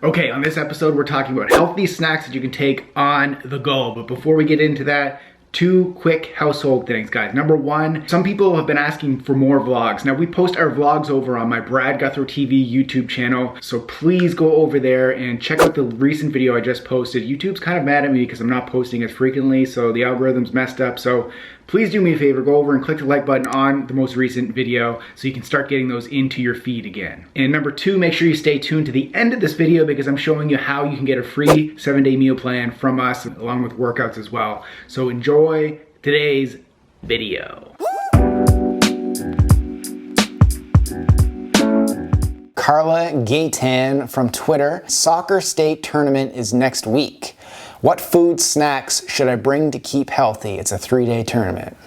Okay, on this episode, we're talking about healthy snacks that you can take on the go. But before we get into that, two quick household things, guys. Number one, some people have been asking for more vlogs. Now, we post our vlogs over on my Brad Guthrie TV YouTube channel, so please go over there and check out the recent video I just posted. YouTube's kind of mad at me because I'm not posting as frequently, so the algorithm's messed up. So please do me a favor, go over and click the like button on the most recent video so you can start getting those into your feed again. And number two, make sure you stay tuned to the end of this video because I'm showing you how you can get a free 7-day meal plan from us along with workouts as well. So enjoy today's video. Carla Gaytan from Twitter. Soccer state tournament is next week. What food snacks should I bring to keep healthy? It's a 3-day tournament.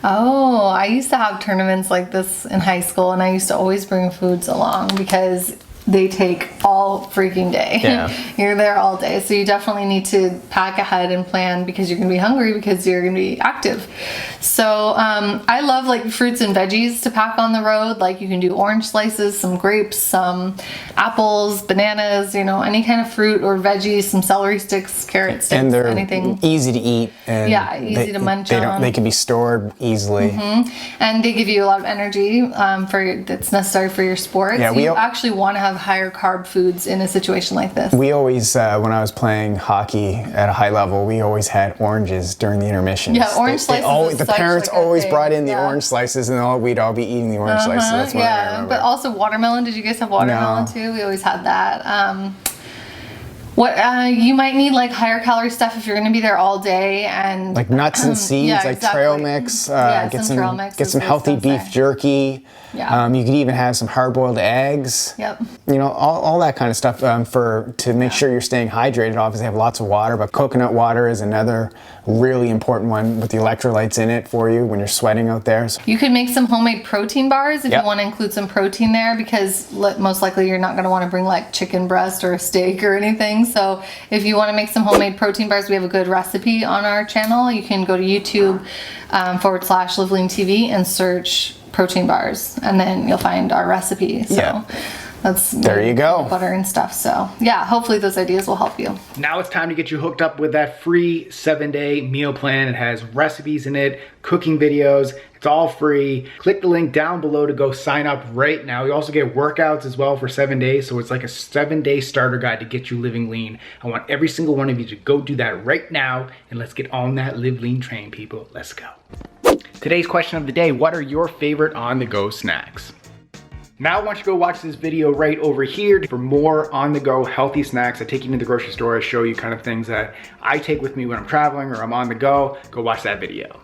Oh, I used to have tournaments like this in high school, and I used to always bring foods along because they take all freaking day. Yeah. You're there all day. So you definitely need to pack ahead and plan because you're going to be hungry because you're going to be active. So I love like fruits and veggies to pack on the road. Like you can do orange slices, some grapes, some apples, bananas, you know, any kind of fruit or veggies, some celery sticks, carrot sticks, And they're anything. easy to eat. And yeah, easy to munch on. They can be stored easily. And they give you a lot of energy that's necessary for your sport. Yeah, so you actually want to have higher carb foods in a situation like this. We always, when I was playing hockey at a high level, we always had oranges during the intermissions. Yeah, orange slices. The parents always brought in the orange slices, and we'd all be eating the orange slices. That's what I remember. But also watermelon. Did you guys have watermelon too? We always had that. You might need like higher calorie stuff if you're going to be there all day, and like nuts and seeds, like trail mix. Get some healthy beef jerky. Yeah. You could even have some hard-boiled eggs. Yep. You know, all that kind of stuff to make sure you're staying hydrated. Obviously, have lots of water, but coconut water is another really important one with the electrolytes in it for you when you're sweating out there. So you could make some homemade protein bars if you want to include some protein there, because most likely you're not going to want to bring like chicken breast or a steak or anything. So if you want to make some homemade protein bars, we have a good recipe on our channel. You can go to YouTube /LiveLeanTV and search protein bars, and then you'll find our recipe. So there you go. Butter and stuff. So yeah, hopefully those ideas will help you. Now it's time to get you hooked up with that free 7-day meal plan. It has recipes in it, cooking videos. It's all free. Click the link down below to go sign up right now. You also get workouts as well for 7 days. So it's like a 7-day starter guide to get you living lean. I want every single one of you to go do that right now, and let's get on that Live Lean train, people. Let's go. Today's question of the day: what are your favorite on-the-go snacks? Now I want you to go watch this video right over here for more on-the-go healthy snacks. I take you to the grocery store, I show you kind of things that I take with me when I'm traveling or I'm on the go. Go watch that video.